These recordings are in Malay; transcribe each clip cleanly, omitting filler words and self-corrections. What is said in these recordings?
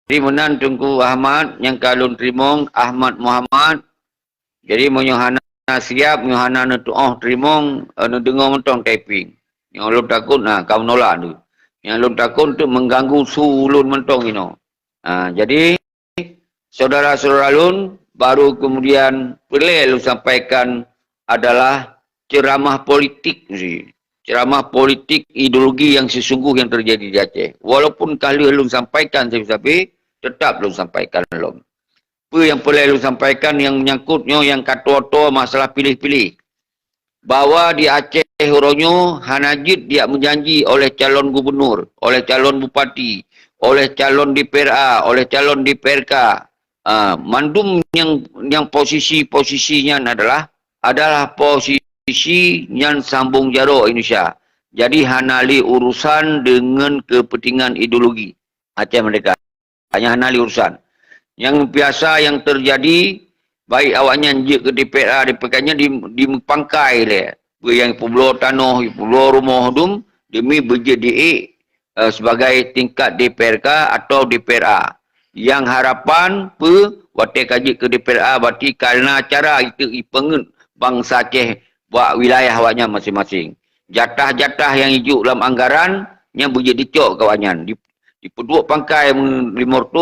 menan Tunku Ahmad yang kalun trimong Ahmad Muhammad. Jadi menyohana siap menyohana netuoh trimong dengar mentong typing. Yang ulun takut kau nolak tu. Yang ulun takut tu mengganggu su ulun mentong ino. Jadi saudara-saudara ulun baru kemudian perlu sampaikan adalah ceramah politik sih. Ceramah politik ideologi yang sesungguh yang terjadi di Aceh. Walaupun kali ulun sampaikan tapi tetap belum sampaikan belum. Apa yang perlu sampaikan yang menyangkutnya yang kata-kata masalah pilih-pilih. Bahawa di Aceh Horonyo Hanajid dia menjanji oleh calon gubernur, oleh calon bupati, oleh calon DPRA, oleh calon DPRK. Mandum yang posisi-posisinya adalah posisi yang sambung jarak Indonesia. Jadi hanali urusan dengan kepentingan ideologi Aceh mereka. Hanya hanali urusan. Yang biasa yang terjadi, baik awaknya ke DPRA, DPRK-nya dipangkai le. Yang pulau tanah, pulau rumah dum, demi berjadi sebagai tingkat DPRK atau DPRA. Yang harapan watak kaji ke DPRA, berarti kerana cara itu ipengen bangsa Aceh buat wilayah awaknya masing-masing. Jatah-jatah yang hijau dalam anggaran, yang berjadi cok kawannya. Di penduduk pangkai 500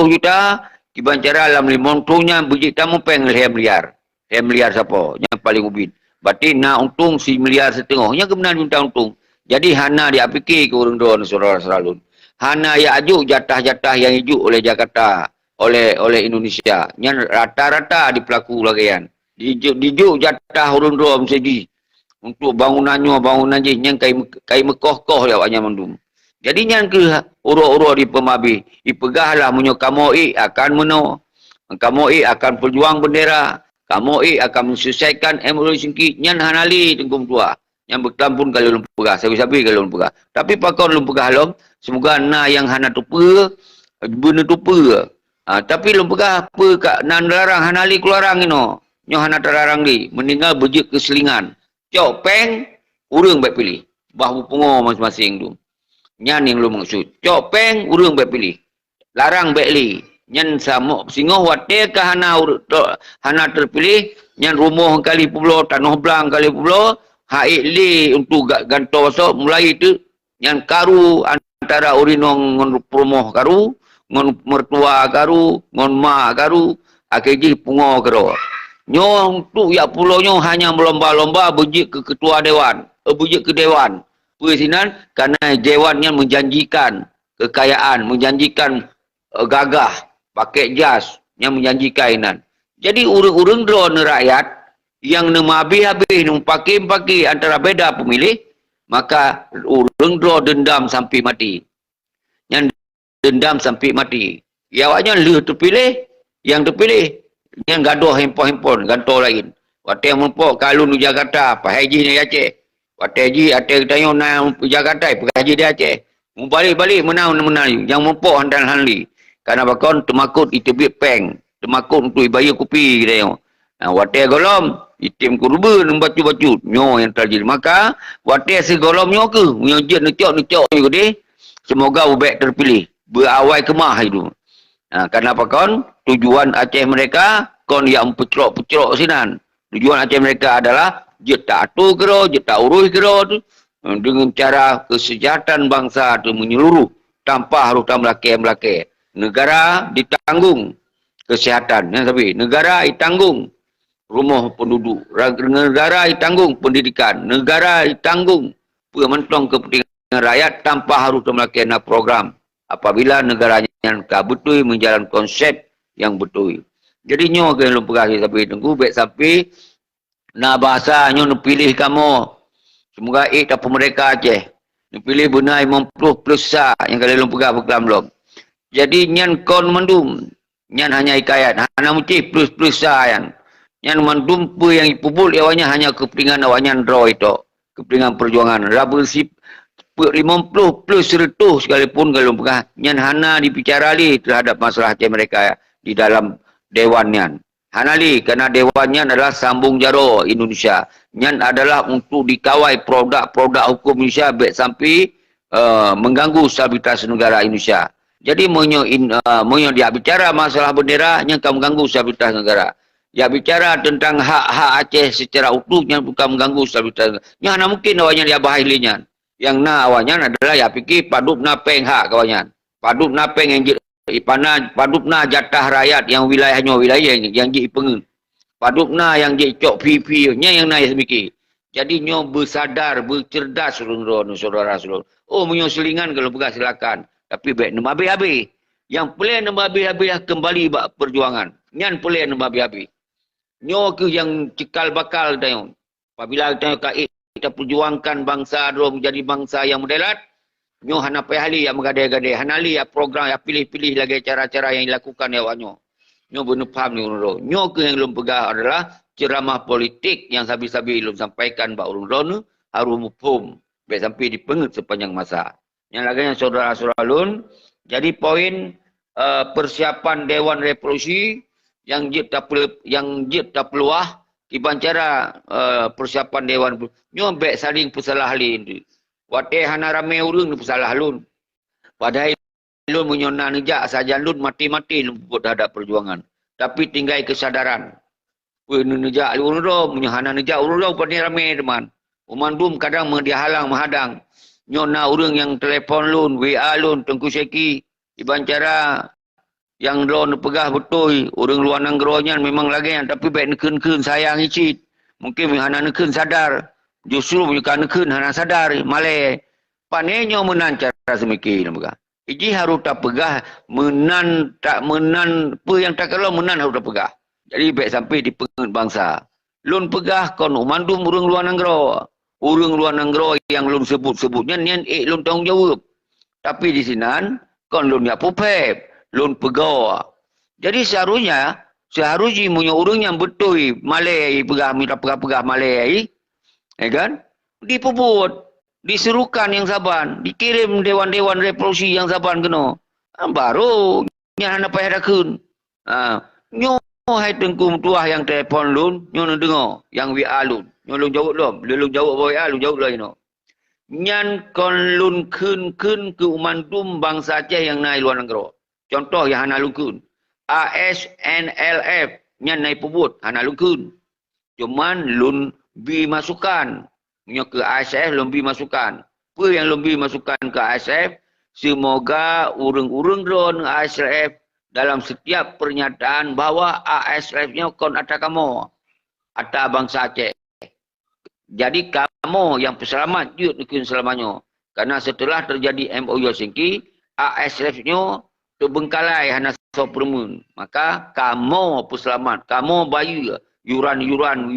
juta, dibancara dalam 500 nya biji tamu peng 5 miliar. 5 miliar siapa? Yang paling ubin. Berarti nak untung 1,5 miliar. Yang kebenaran minta untung. Jadi hana dia fikir ke orang doan saudara-saudara lun. Hana ya ajuk jatah-jatah yang hijau oleh Jakarta, oleh Indonesia. Yang rata-rata dipelaku lagian. Dijuk jatah orang doan mesti untuk bangunannya yang kai mekoh-koh ya awaknya mandum. Jadi yang ke uro-uro di pemabi, ipegahlah munyo kamoi akan meno, kamoi akan perjuang bendera, kamoi akan menyelesaikan MOU singki, nyan hanali tengkum tua, yang bertampun kalau lum pegah, sabi-sabi kalau lum pegah. Tapi pakon lum pegah lom, semoga na yang hana tupa, bener tupa. Tapi lum pegah apa kak nan larang hanali keluarang ino, nyo hana terlarang di, meninggal bejek keselingan. Cok peng, urang baik pilih, bahu pengo masing-masing tu. Nyan yang lu maksud. Cok peng, urang baik pilih. Larang baik li. Nyan sama singoh wate ke hana terpilih. Nyan rumah kali pulau, tanah belang kali pulau. Haik li untuk gantor so. Mulai itu. Nyan karu antara urinong ngon rumah karu. Ngon mertua karu. Ngon mak karu. Akhirnya pungo karu. Nyo untuk ya pulau nyo hanya melomba-lomba bujik ke ketua dewan. Bujik ke dewan. Persinan kerana dewannya menjanjikan kekayaan, menjanjikan gagah, pakai jas yang menjanjikan inan. Jadi urang-urang drone rakyat yang habis-habis pakai antara beda pemilih, maka urang drone dendam sampai mati. Yang dendam sampai mati. Ya awaknya lu terpilih, yang terpilih yang gaduh handphone gantor lain. Waktu yang mempok kalun di Jakarta, Pak Haji ni Aceh. Waktu Haji ada tanya nak Jakarta, Haji dia Aceh. Balik-balik menang. Yang mempok handan hanli. Karena bakon temakut itu bit peng. Temakut untuk bayar kopi kita yang. Waktu golom, itim kurban bacu-bacu. Nyo yang terjadi. Maka waktu segolom nyo ke, nyojit necok ni deh. Semoga ubek terpilih. Berawai kemah itu. Karena bakon tujuan Aceh mereka kon yang pecerok sinan. Tujuan Aceh mereka adalah jeta atu kero, jeta urus kero tu dengan cara kesejahteraan bangsa tu menyeluruh tanpa harus melake. Negara ditanggung kesihatan, tapi negara ditanggung rumah penduduk, negara ditanggung pendidikan, negara ditanggung pementong kepentingan rakyat tanpa harus melake program. Apabila negaranya betul menjalankan konsep yang betul. Jadi nyo ke lu pergi sampai tunggu baik sampai na bahasa nyo nu pilih kamu. Semoga tak mereka Aceh. Nu pilih benai 50 plus sa yang kali lu pergi program belum. Jadi nyan kon mendum. Nyan hanya hikayat. Hana muci plus sa yang. Nyan mendum pe yang ipubul awaknya hanya kepentingan awaknya draw itu. Kepentingan perjuangan. Rabul sip 50 plus 100 sekalipun kalau pergi. Nyan hana dibicara li terhadap masalah Aceh mereka di dalam dewannya. Hanali kerana dewannya adalah sambung jaro Indonesia. Nyan adalah untuk dikawal produk-produk hukum Indonesia baik sampai mengganggu stabilitas negara Indonesia. Jadi monyo dia bicara masalah bendera yang kamu mengganggu stabilitas negara. Dia bicara tentang hak-hak Aceh secara utuh yang bukan mengganggu stabilitas negara. Yang mana mungkin awalnya dia bahilinya. Yang awalnya adalah ya fikir padup na peng hak kawannya. Padup na peng yang padup na jatah rakyat yang wilayahnya wilayah yang jadi pengen. Padup na yang jadi cok pipi nya yang naik semiki. Jadi nyo bersadar, bercerdas saudara-saudara. Oh, menyo selingan kalau begas silakan. Tapi baik nama habis-habis. Yang pelan nama habis-habis kembali bak perjuangan. Nyan pelan nama habis-habis. Nyo ke yang cikal bakal tayong. Apabila kita perjuangkan bangsa dulu menjadi bangsa yang moderat, nyo hana payahli yang menggadai-gadai. Hanali ya program ya pilih-pilih lagi cara-cara yang dilakukan ya wanyo. Nyo benar faham ni urun. Nyo ke yang belum pegah adalah ceramah politik yang habis-habis belum sampaikan bak urun harus hukum. Baik sampai dipengut sepanjang masa. Yang lagi yang saudara-saudara lun, jadi poin persiapan Dewan Revolusi yang jit tak peluah iban cara persiapan Dewan nyo baik saling pesalah lin. Wate hana rame urang ni pesalah lun. Padahal lun menyona nejak saja lun mati-mati lun buat hadap perjuangan. Tapi tinggal kesadaran. Pun nejak lun ro menyahana nejak urang ro pada rame teman. Uman bum kadang dihalang menghadang. Nyona orang yang telefon lun, WA lun, Tengku Syeki. Iban cara yang lun pegah betul. Orang luar nanggeronya memang lagi yang tapi baik neken-neken sayang icit. Mungkin hana neken sadar. Justru bukan neken hana sadar. Malay. Panenya menan cara semikir. Iji harus tak pegah. Menan apa yang tak kalau menan harus tak pegah. Jadi baik sampai dipengut bangsa. Lun pegah kon umandum orang luar nanggero. Orang luar negara yang lun sebut-sebutnya nian lun tanggungjawab. Tapi di sini kan lun ya pupep, lun pegawai. Jadi seharusnya punya orang yang betul Malay pegah minta pegah Malay, ya kan? Dipebut, diserukan yang saban, dikirim dewan-dewan revolusi yang saban kena. Baru nya hana payah dakun. Nyo hai tengku tuah yang telefon lun, nyo dengar yang WA lun. Nyolong jawab lom, lulung jawab boy lung jawab lah ino. Nyan kon lun kun ke umandum bangsa Aceh yang naik luar negara. Contoh yang hana lungkun. ASNLF nyan naik pebut hana lungkun. Cuman lun bi masukan. Nyo ke ASF lun bi masukan. Apa yang lun bi masukan ke ASF? Semoga urang-urang drone ASF dalam setiap pernyataan bahawa ASF-nya kon atas kamu. Atas bangsa Aceh. Jadi kamu yang peselamat yuk nikun selamanya. Karena setelah terjadi MOU Helsinki, ASF-nya terbengkalai hana sopermun. Maka kamu peselamat, kamu bayu yuran-yuran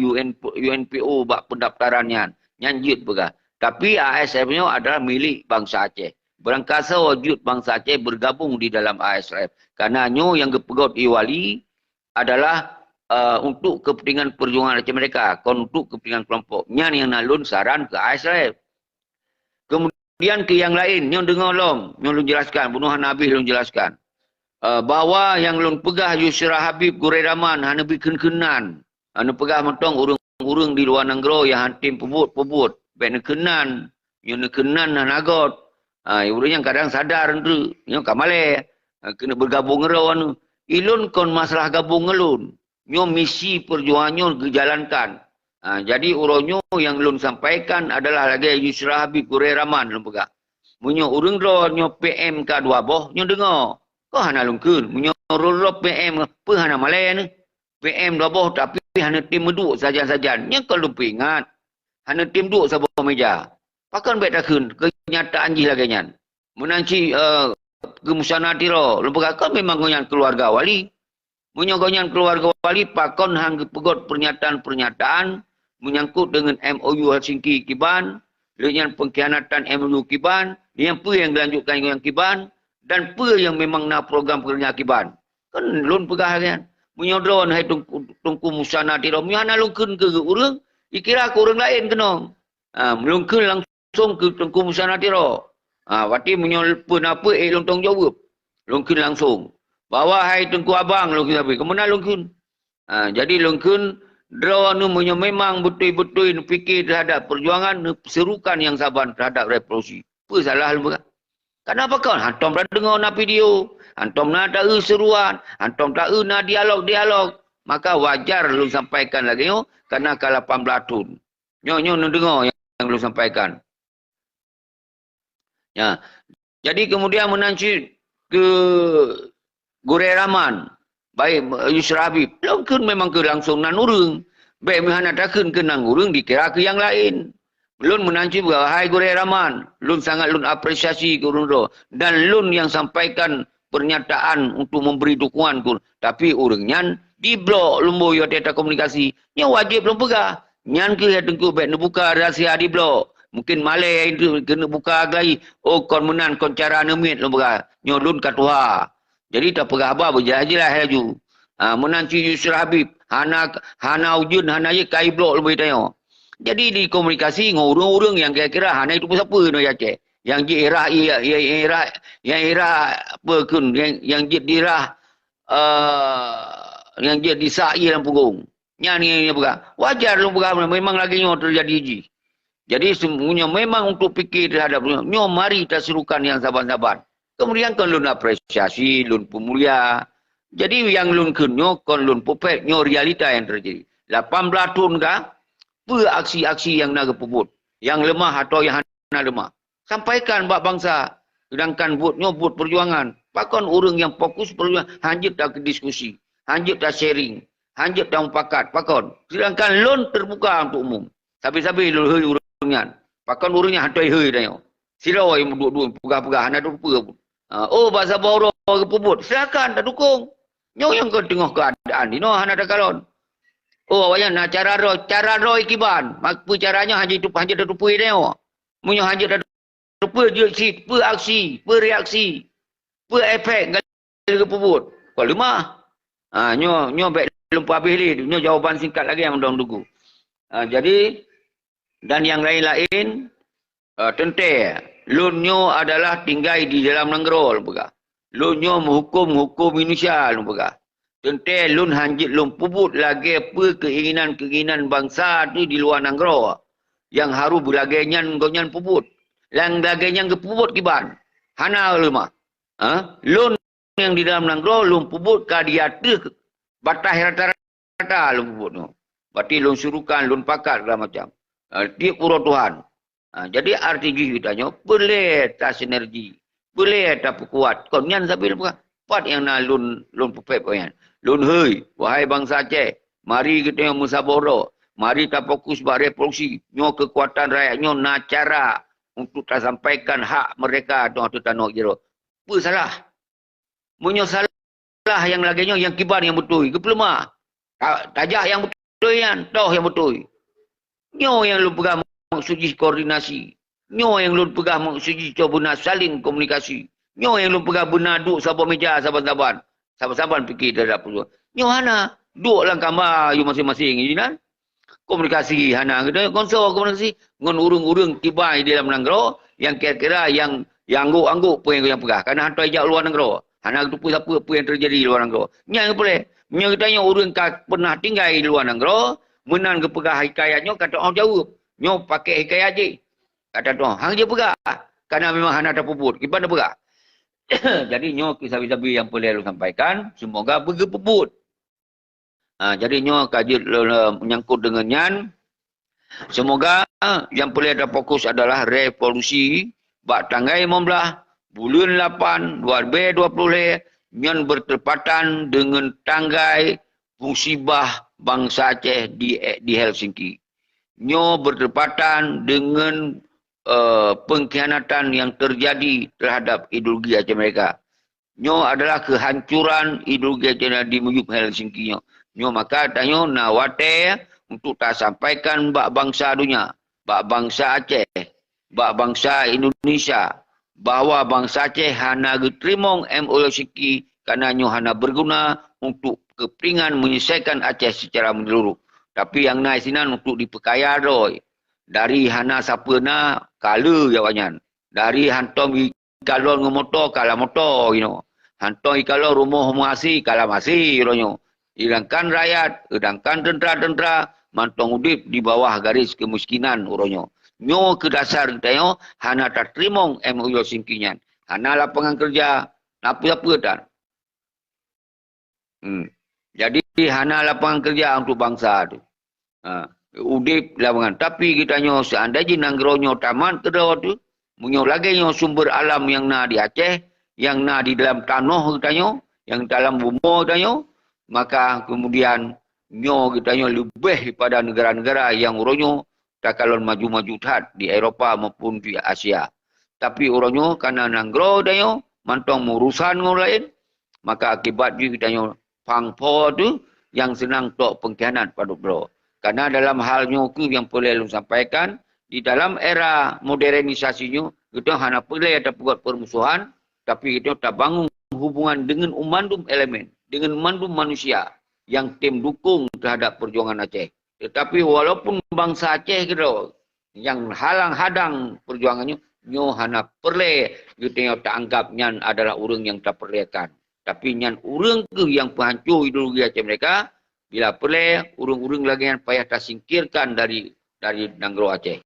UNPO bak pendaftarannya. Nyanjut begah. Tapi ASF-nya adalah milik bangsa Aceh. Berangkasa wajud bangsa Aceh bergabung di dalam ASF. Karena yang kepegot iwali adalah untuk kepentingan perjuangan Aceh mereka, untuk kepentingan kelompok. Yang nalun saran ke ASF. Kemudian ke yang lain, yang dengar long, yang lun jelaskan, bunuhan Nabi lun jelaskan. Bahawa yang lun pegah Yusra Habib Gureraman, hana bikin-kenan. Hana pegah mentong urang-urang di luar negara yang hantim pebut-pebut. Baik nekenan, yang nekenan hanagot. Urang yang kadang sadar tu, yang kamale, kena bergabung ngerawan. Ilun kon masalah gabung ngelun. Nyo misi perjuangannya dijalankan. Jadi uronyo yang lun sampaikan adalah lagi Yusra Habib Gureraman lun pegah. Munyo urang ro nyo PM ka dua boh nyo dengar. Ko hana lungkeun. Munyo ro PM pe hana malay ni. PM dua boh tapi hana tim duduk saja-saja. Nya kalau ingat hana tim duduk sabah meja. Pakan baik takun kenyataan ji lagi nyan. Menanci kemusanati ro lun pegah kan memang nyan keluarga wali. Menyogonyan keluarga wali pakon hang pegot pernyataan-pernyataan menyangkut dengan MOU Helsinki Kiban, dengan pengkhianatan MOU Kiban, yang apa yang dilanjutkan yang Kiban dan apa yang memang nak program kerja Kiban. Kan lun pegah kan. Menyodron hai tungku musana tiro, menyana lungkeun ke urang, dikira ke urang lain kena. Melungkeun langsung ke tungku musana tiro. Wati menyolpun apa lontong jawab. Lungkeun langsung. Bawa hai tengku abang lungkun tapi kemana lungkun? Jadi lungkun draw nu memang betul-betul fikir terhadap perjuangan serukan yang saban terhadap revolusi. Apa salah lu bukan? Kenapa kau? Hantom dah dengar na video. Hantom na tak seruan. Hantom tak na dialog. Maka wajar lu sampaikan lagi yo. Kerana ke 18 tahun. Nyo nak dengar yang lu sampaikan. Ya. Jadi kemudian menanci ke Gureh Rahman. Baik Yusra Habib. Langsung memang ke langsung nan urung. Baik mihana takun ke nang urung dikira ke yang lain. Lun menanci wahai Gureh Rahman. Lun sangat lun apresiasi ke urung tu. Dan lun yang sampaikan pernyataan untuk memberi dukungan ku. Tapi urungnya di blok lumbu yo data komunikasi. Nya wajib lun pegah. Nyan ke ya tengku baik nak buka rahsia di blok. Mungkin malai itu kena buka lagi. Oh kon menan kon cara nemit lun pegah. Nyo lun katuha. Jadi tak pegah apa berjajilah haju. Menanci Yusra Habib. Hana ujun hana ye kai blok lumbu tanya. Jadi di komunikasi dengan orang-orang yang kira-kira hana itu pun siapa no ya cek. Yang irah apa kun yang dirah yang dia disai dalam punggung. Ni bukan. Wajar lu bukan memang lagi nyo terjadi ji. Jadi semuanya memang untuk fikir terhadap nyo mari kita serukan yang saban-saban. Kemudian kon lun apresiasi, lun pemulia. Jadi yang lun kunyo kon lun pupet nyo realita yang terjadi. 18 tahun kah? Apa aksi-aksi yang nak puput? Yang lemah atau yang nak lemah? Sampaikan buat bangsa. Sedangkan buatnya buat perjuangan. Pakon orang yang fokus perjuangan. Hanjut tak diskusi. Hanjut tak sharing. Hanjut tak mufakat. Pakon. Sedangkan lon terbuka untuk umum. Sabi-sabi lon hei orangnya. Pakon orangnya hantai hei tanya. Silau yang dua-dua pegah-pegah. Anak tu pegah pun. Oh bahasa bawah orang puput. Silakan tak dukung. Nyo yang ke tengah keadaan. Ini anak tak kalon. Oh, awaknya nak cara roh ikiban. Apa caranya hanya dah tupai dia. Munyo hanya dah tupai dia si, aksi, reaksi, efek gal puput. Kalau lemah. Nyo baik lupa habis ni. Nyo jawapan singkat lagi yang dong dugu. Jadi dan yang lain-lain tentu lunyo adalah tinggal di dalam negara lupa. Lunyo menghukum Indonesia lupa. Tentu lun hanjit lun puput lagi apa keinginan bangsa tu di luar negara. Yang harus berlagainya ngonyan puput. Yang lagainya ke puput kiban. Hana lemah. Lun yang di dalam negara lun puput ka dia tu batas rata-rata lun puput tu. Berarti lun surukan, lun pakat segala macam. Dia pura Tuhan. Jadi arti kitanya boleh tak sinergi. Boleh tak kuat. Konyan sambil bukan. Part yang nak lun puput konyan. Lun hei, wahai bangsa Aceh, mari kita yang musyawarah, mari kita fokus buat revolusi, nyo kekuatan rakyat nyo nak cara untuk tak sampaikan hak mereka tu tanah jero. Apa salah? Munyo salah yang lagi nyo yang kibar yang betul, ke pelemah. Tajak yang betul yang toh yang betul. Nyo yang lu pegang maksudji koordinasi. Nyo yang lu pegang maksudji coba saling komunikasi. Nyo yang lu pegang benar duk sabar meja saban-saban. Saban-saban fikir terhadap peluang. Nyo hana duk lang kamar you masing-masing ini kan. Komunikasi hana kita konsol komunikasi ngon urung-urung tiba di dalam negara yang kira-kira yang angguk-angguk pun yang pegah. Karena hantar ajak luar negara. Hana tu apa yang terjadi di luar negara. Yang boleh. Yang kita urung pernah tinggal di luar negara, menan ke pegah hikayatnya kata orang jawab. Nyo pakai hikayat je. Kata tu hang je pegah. Karena memang hana tak puput. Kipan dah pegah. Jadi nyo kisah-kisah yang boleh lu sampaikan semoga bergepuput. Jadi nyo kaji menyangkut dengan nyan semoga yang boleh ada fokus adalah revolusi bak tanggal 15 bulan 8 2020 nyon bertepatan dengan tanggal musibah bangsa Aceh di Helsinki. Nyo bertepatan dengan pengkhianatan yang terjadi terhadap ideologi Aceh mereka. Nyo adalah kehancuran ideologi Aceh di mujub Helsinki nyo. Nyo maka tanyo nawate untuk tak sampaikan bak bangsa dunia, bak bangsa Aceh, bak bangsa Indonesia, bahawa bangsa Aceh hana getrimong Helsinki kerana nyo hana berguna untuk kepentingan menyelesaikan Aceh secara menyeluruh. Tapi yang naik sinan untuk diperkaya doi. Dari hana siapa na kala jawabannya. Dari hantom ikalon ngomotor kala motor you know. Hantom ikalon rumah masih kala masih you know. Sedangkan rakyat, sedangkan tentera-tentera mantong udip di bawah garis kemiskinan uronyo. Nyo ke dasar tayo hana tak trimong MOU singkinyan. Hana lapangan kerja, apa-apa tak. Jadi hana lapangan kerja untuk bangsa tu. Udip lapangan. Tapi kita nyo seandainya nanggronyo taman kedua tu, munyo lagi nyo sumber alam yang na di Aceh, yang na di dalam tanah kita nyo, yang dalam bumi kita nyo, maka kemudian nyo kita nyo lebih daripada negara-negara yang uronyo tak kalon maju-maju tat di Eropah maupun di Asia. Tapi uronyo karena nanggro kita nyo, mantong urusan ngorang lain, maka akibat kita nyo pangpo tu yang senang tok pengkhianat pada bro. Karena dalam halnya itu yang boleh lu sampaikan, di dalam era modernisasinya, kita hanya boleh ada buat permusuhan, tapi kita tak bangun hubungan dengan umandum elemen, dengan umandum manusia yang tim dukung terhadap perjuangan Aceh. Tetapi walaupun bangsa Aceh kita yang halang-hadang perjuangannya, nyo hanya perle kita tak anggap nyan adalah orang yang tak perlekan. Tapi nyan orang ke yang penghancur ideologi Aceh mereka, bila perle, urung-urung lagi yang payah tersingkirkan dari Nanggro Aceh.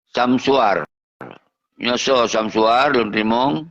Samsuar. Nyoso Samsuar, Lun Rimong.